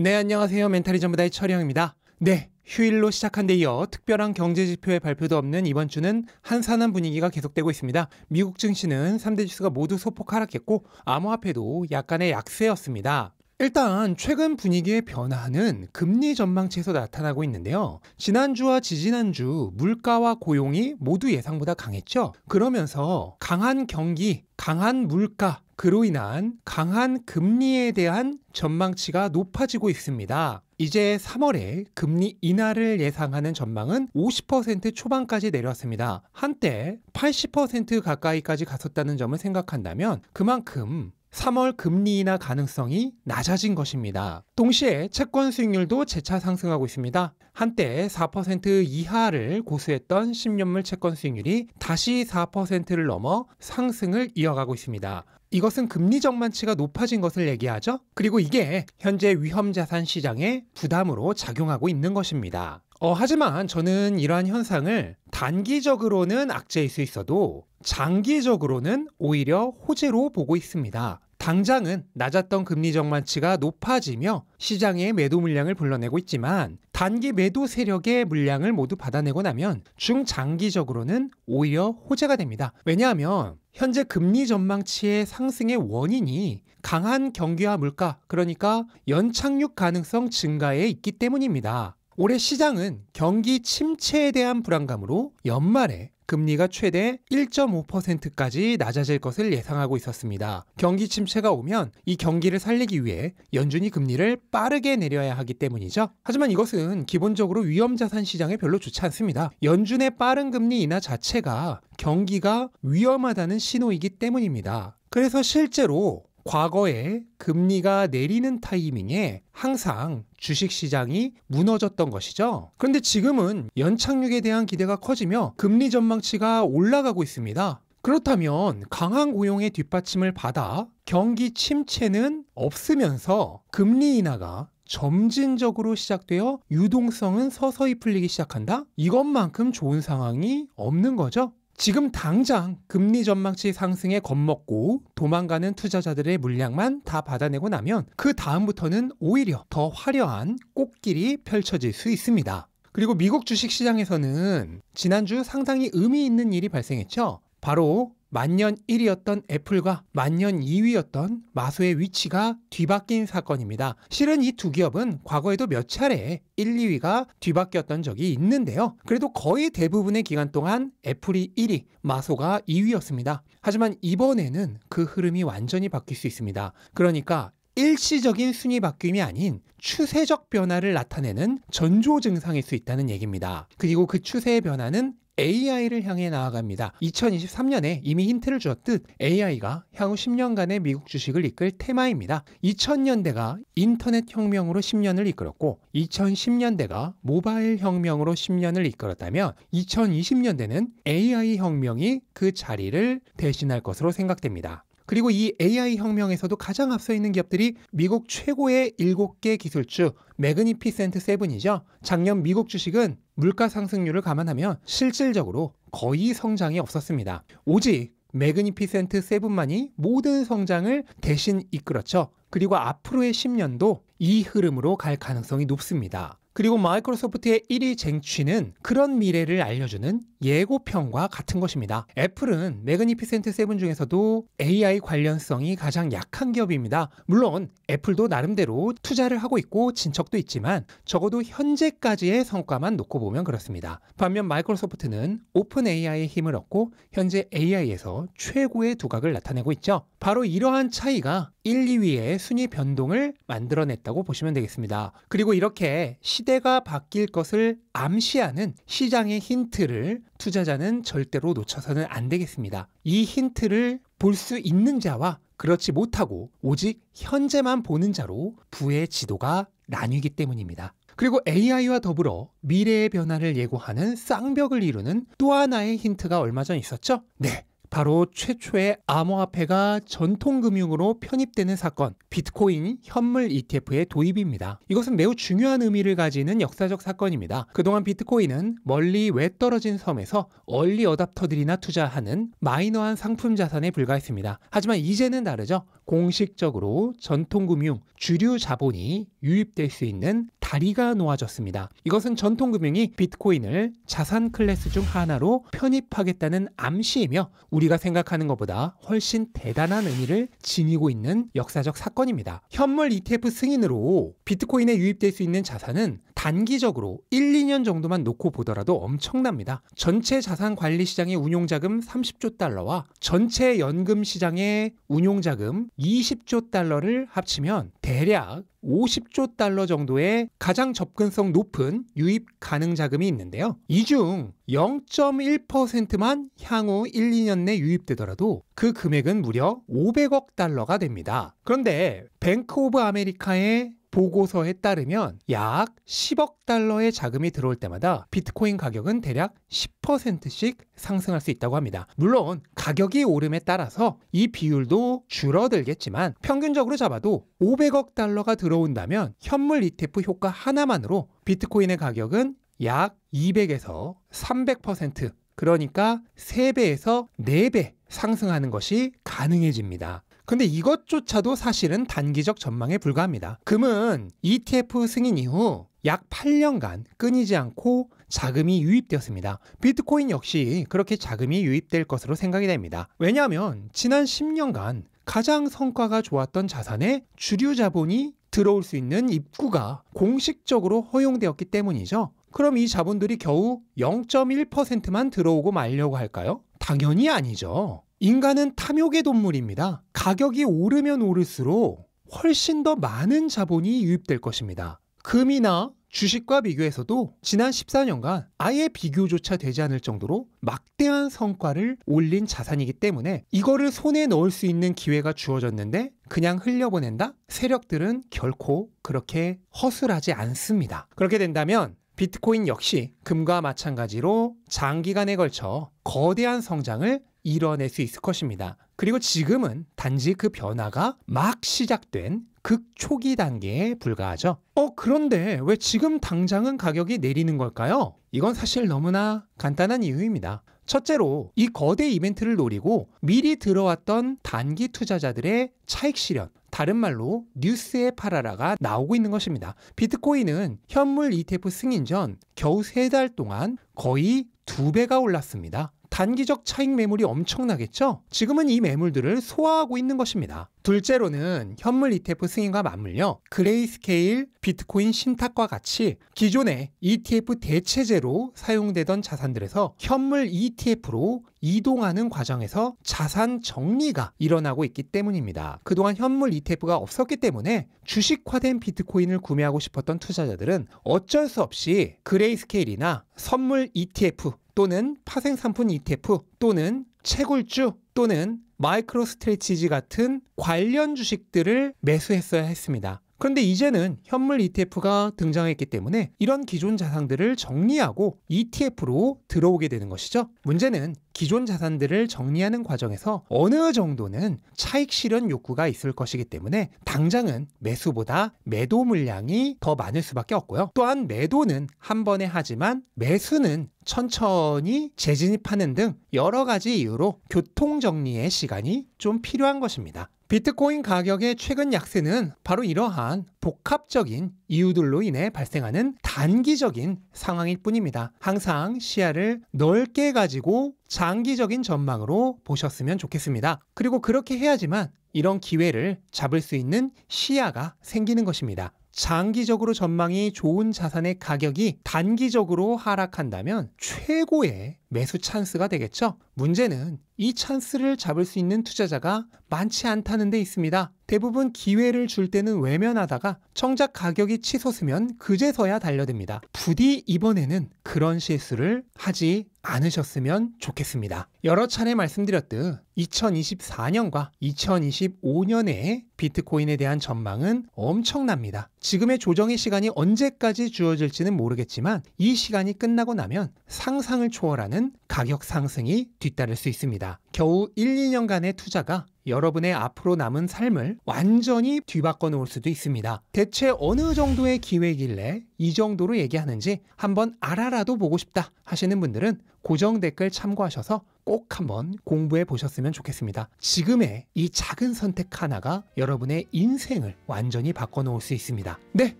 네, 안녕하세요. 멘탈이 전부다의 철영입니다. 네, 휴일로 시작한 데 이어 특별한 경제지표의 발표도 없는 이번 주는 한산한 분위기가 계속되고 있습니다. 미국 증시는 3대 지수가 모두 소폭 하락했고 암호화폐도 약간의 약세였습니다. 일단 최근 분위기의 변화는 금리 전망치에서 나타나고 있는데요. 지난주와 지지난주 물가와 고용이 모두 예상보다 강했죠. 그러면서 강한 경기, 강한 물가, 그로 인한 강한 금리에 대한 전망치가 높아지고 있습니다. 이제 3월에 금리 인하를 예상하는 전망은 50% 초반까지 내렸습니다. 한때 80% 가까이까지 갔었다는 점을 생각한다면 그만큼 3월 금리 인하 가능성이 낮아진 것입니다. 동시에 채권 수익률도 재차 상승하고 있습니다. 한때 4% 이하를 고수했던 10년물 채권 수익률이 다시 4%를 넘어 상승을 이어가고 있습니다. 이것은 금리 전망치가 높아진 것을 얘기하죠. 그리고 이게 현재 위험자산 시장에 부담으로 작용하고 있는 것입니다. 하지만 저는 이러한 현상을 단기적으로는 악재일 수 있어도 장기적으로는 오히려 호재로 보고 있습니다. 당장은 낮았던 금리 전망치가 높아지며 시장의 매도 물량을 불러내고 있지만 단기 매도 세력의 물량을 모두 받아내고 나면 중장기적으로는 오히려 호재가 됩니다. 왜냐하면 현재 금리 전망치의 상승의 원인이 강한 경기와 물가, 그러니까 연착륙 가능성 증가에 있기 때문입니다. 올해 시장은 경기 침체에 대한 불안감으로 연말에 금리가 최대 1.5%까지 낮아질 것을 예상하고 있었습니다. 경기 침체가 오면 이 경기를 살리기 위해 연준이 금리를 빠르게 내려야 하기 때문이죠. 하지만 이것은 기본적으로 위험자산 시장에 별로 좋지 않습니다. 연준의 빠른 금리 인하 자체가 경기가 위험하다는 신호이기 때문입니다. 그래서 실제로 과거에 금리가 내리는 타이밍에 항상 주식시장이 무너졌던 것이죠. 그런데 지금은 연착륙에 대한 기대가 커지며 금리 전망치가 올라가고 있습니다. 그렇다면 강한 고용의 뒷받침을 받아 경기 침체는 없으면서 금리 인하가 점진적으로 시작되어 유동성은 서서히 풀리기 시작한다? 이것만큼 좋은 상황이 없는 거죠. 지금 당장 금리 전망치 상승에 겁먹고 도망가는 투자자들의 물량만 다 받아내고 나면 그 다음부터는 오히려 더 화려한 꽃길이 펼쳐질 수 있습니다. 그리고 미국 주식시장에서는 지난주 상당히 의미 있는 일이 발생했죠. 바로 만년 1위였던 애플과 만년 2위였던 마소의 위치가 뒤바뀐 사건입니다. 실은 이 두 기업은 과거에도 몇 차례 1, 2위가 뒤바뀌었던 적이 있는데요. 그래도 거의 대부분의 기간 동안 애플이 1위, 마소가 2위였습니다. 하지만 이번에는 그 흐름이 완전히 바뀔 수 있습니다. 그러니까 일시적인 순위 바뀜이 아닌 추세적 변화를 나타내는 전조 증상일 수 있다는 얘기입니다. 그리고 그 추세의 변화는 AI를 향해 나아갑니다. 2023년에 이미 힌트를 주었듯 AI가 향후 10년간의 미국 주식을 이끌 테마입니다. 2000년대가 인터넷 혁명으로 10년을 이끌었고 2010년대가 모바일 혁명으로 10년을 이끌었다면 2020년대는 AI 혁명이 그 자리를 대신할 것으로 생각됩니다. 그리고 이 AI 혁명에서도 가장 앞서 있는 기업들이 미국 최고의 7개 기술주 매그니피센트 7이죠. 작년 미국 주식은 물가 상승률을 감안하면 실질적으로 거의 성장이 없었습니다. 오직 매그니피센트 7만이 모든 성장을 대신 이끌었죠. 그리고 앞으로의 10년도 이 흐름으로 갈 가능성이 높습니다. 그리고 마이크로소프트의 1위 쟁취는 그런 미래를 알려주는 예고편과 같은 것입니다. 애플은 매그니피센트 7 중에서도 AI 관련성이 가장 약한 기업입니다. 물론 애플도 나름대로 투자를 하고 있고 진척도 있지만 적어도 현재까지의 성과만 놓고 보면 그렇습니다. 반면 마이크로소프트는 오픈 AI의 힘을 얻고 현재 AI에서 최고의 두각을 나타내고 있죠. 바로 이러한 차이가 1, 2위의 순위 변동을 만들어냈다고 보시면 되겠습니다. 그리고 이렇게 시대가 바뀔 것을 암시하는 시장의 힌트를 투자자는 절대로 놓쳐서는 안 되겠습니다. 이 힌트를 볼 수 있는 자와 그렇지 못하고 오직 현재만 보는 자로 부의 지도가 나뉘기 때문입니다. 그리고 AI와 더불어 미래의 변화를 예고하는 쌍벽을 이루는 또 하나의 힌트가 얼마 전 있었죠? 네, 바로 최초의 암호화폐가 전통금융으로 편입되는 사건, 비트코인 현물 ETF의 도입입니다. 이것은 매우 중요한 의미를 가지는 역사적 사건입니다. 그동안 비트코인은 멀리 외떨어진 섬에서 얼리 어답터들이나 투자하는 마이너한 상품 자산에 불과했습니다. 하지만 이제는 다르죠. 공식적으로 전통금융, 주류 자본이 유입될 수 있는 다리가 놓아졌습니다. 이것은 전통금융이 비트코인을 자산 클래스 중 하나로 편입하겠다는 암시이며 우리가 생각하는 것보다 훨씬 대단한 의미를 지니고 있는 역사적 사건입니다. 현물 ETF 승인으로 비트코인에 유입될 수 있는 자산은 단기적으로 1, 2년 정도만 놓고 보더라도 엄청납니다. 전체 자산 관리 시장의 운용자금 30조 달러와 전체 연금 시장의 운용자금 20조 달러를 합치면 대략 50조 달러 정도의 가장 접근성 높은 유입 가능 자금이 있는데요. 이 중 0.1%만 향후 1, 2년 내 유입되더라도 그 금액은 무려 500억 달러가 됩니다. 그런데 뱅크 오브 아메리카의 보고서에 따르면 약 10억 달러의 자금이 들어올 때마다 비트코인 가격은 대략 10%씩 상승할 수 있다고 합니다. 물론 가격이 오름에 따라서 이 비율도 줄어들겠지만 평균적으로 잡아도 500억 달러가 들어온다면 현물 ETF 효과 하나만으로 비트코인의 가격은 약 200에서 300%, 그러니까 3배에서 4배 상승하는 것이 가능해집니다. 근데 이것조차도 사실은 단기적 전망에 불과합니다. 금은 ETF 승인 이후 약 8년간 끊이지 않고 자금이 유입되었습니다. 비트코인 역시 그렇게 자금이 유입될 것으로 생각이 됩니다. 왜냐하면 지난 10년간 가장 성과가 좋았던 자산에 주류 자본이 들어올 수 있는 입구가 공식적으로 허용되었기 때문이죠. 그럼 이 자본들이 겨우 0.1%만 들어오고 말려고 할까요? 당연히 아니죠. 인간은 탐욕의 동물입니다. 가격이 오르면 오를수록 훨씬 더 많은 자본이 유입될 것입니다. 금이나 주식과 비교해서도 지난 14년간 아예 비교조차 되지 않을 정도로 막대한 성과를 올린 자산이기 때문에 이거를 손에 넣을 수 있는 기회가 주어졌는데 그냥 흘려보낸다? 세력들은 결코 그렇게 허술하지 않습니다. 그렇게 된다면 비트코인 역시 금과 마찬가지로 장기간에 걸쳐 거대한 성장을 이뤄낼 수 있을 것입니다. 그리고 지금은 단지 그 변화가 막 시작된 극초기 단계에 불과하죠. 그런데 왜 지금 당장은 가격이 내리는 걸까요? 이건 사실 너무나 간단한 이유입니다. 첫째로 이 거대 이벤트를 노리고 미리 들어왔던 단기 투자자들의 차익 실현, 다른 말로 뉴스에 팔아라가 나오고 있는 것입니다. 비트코인은 현물 ETF 승인 전 겨우 3달 동안 거의 2배가 올랐습니다. 단기적 차익 매물이 엄청나겠죠? 지금은 이 매물들을 소화하고 있는 것입니다. 둘째로는 현물 ETF 승인과 맞물려 그레이스케일 비트코인 신탁과 같이 기존의 ETF 대체제로 사용되던 자산들에서 현물 ETF로 이동하는 과정에서 자산 정리가 일어나고 있기 때문입니다. 그동안 현물 ETF가 없었기 때문에 주식화된 비트코인을 구매하고 싶었던 투자자들은 어쩔 수 없이 그레이스케일이나 선물 ETF 또는 파생상품 ETF 또는 채굴주 또는 마이크로 스트레티지 같은 관련 주식들을 매수했어야 했습니다. 그런데 이제는 현물 ETF가 등장했기 때문에 이런 기존 자산들을 정리하고 ETF로 들어오게 되는 것이죠. 문제는 기존 자산들을 정리하는 과정에서 어느 정도는 차익 실현 욕구가 있을 것이기 때문에 당장은 매수보다 매도 물량이 더 많을 수밖에 없고요. 또한 매도는 한 번에 하지만 매수는 천천히 재진입하는 등 여러 가지 이유로 교통정리의 시간이 좀 필요한 것입니다. 비트코인 가격의 최근 약세는 바로 이러한 복합적인 이유들로 인해 발생하는 단기적인 상황일 뿐입니다. 항상 시야를 넓게 가지고 장기적인 전망으로 보셨으면 좋겠습니다. 그리고 그렇게 해야지만 이런 기회를 잡을 수 있는 시야가 생기는 것입니다. 장기적으로 전망이 좋은 자산의 가격이 단기적으로 하락한다면 최고의 매수 찬스가 되겠죠. 문제는 이 찬스를 잡을 수 있는 투자자가 많지 않다는 데 있습니다. 대부분 기회를 줄 때는 외면하다가 정작 가격이 치솟으면 그제서야 달려듭니다. 부디 이번에는 그런 실수를 하지 않으셨으면 좋겠습니다. 여러 차례 말씀드렸듯 2024년과 2025년의 비트코인에 대한 전망은 엄청납니다. 지금의 조정의 시간이 언제까지 주어질지는 모르겠지만 이 시간이 끝나고 나면 상상을 초월하는 많은 가격 상승이 뒤따를 수 있습니다. 겨우 1, 2년간의 투자가 여러분의 앞으로 남은 삶을 완전히 뒤바꿔 놓을 수도 있습니다. 대체 어느 정도의 기회길래 이 정도로 얘기하는지 한번 알아라도 보고 싶다 하시는 분들은 고정 댓글 참고하셔서 꼭 한번 공부해 보셨으면 좋겠습니다. 지금의 이 작은 선택 하나가 여러분의 인생을 완전히 바꿔놓을 수 있습니다. 네,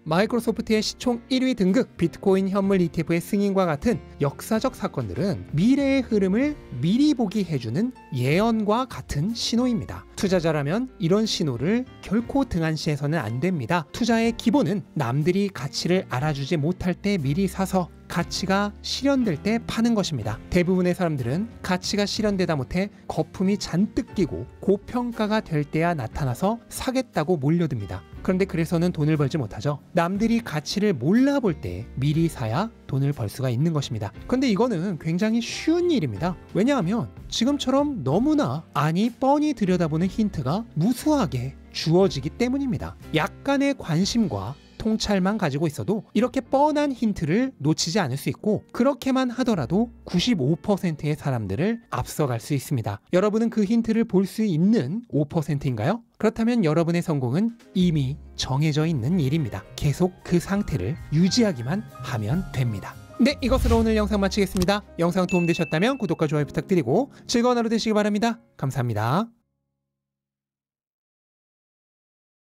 마이크로소프트의 시총 1위 등극, 비트코인 현물 ETF의 승인과 같은 역사적 사건들은 미래의 흐름을 미리 보기 해주는 예언과 같은 신호입니다. 투자자라면 이런 신호를 결코 등한시해서는 안 됩니다. 투자의 기본은 남들이 가치를 알아주지 못할 때 미리 사서 가치가 실현될 때 파는 것입니다. 대부분의 사람들은 가치가 실현되다 못해 거품이 잔뜩 끼고 고평가가 될 때야 나타나서 사겠다고 몰려듭니다. 그런데 그래서는 돈을 벌지 못하죠. 남들이 가치를 몰라볼 때 미리 사야 돈을 벌 수가 있는 것입니다. 그런데 이거는 굉장히 쉬운 일입니다. 왜냐하면 지금처럼 너무나 아니 뻔히 들여다보는 힌트가 무수하게 주어지기 때문입니다. 약간의 관심과 통찰만 가지고 있어도 이렇게 뻔한 힌트를 놓치지 않을 수 있고, 그렇게만 하더라도 95%의 사람들을 앞서갈 수 있습니다. 여러분은 그 힌트를 볼 수 있는 5%인가요? 그렇다면 여러분의 성공은 이미 정해져 있는 일입니다. 계속 그 상태를 유지하기만 하면 됩니다. 네, 이것으로 오늘 영상 마치겠습니다. 영상 도움되셨다면 구독과 좋아요 부탁드리고 즐거운 하루 되시기 바랍니다. 감사합니다.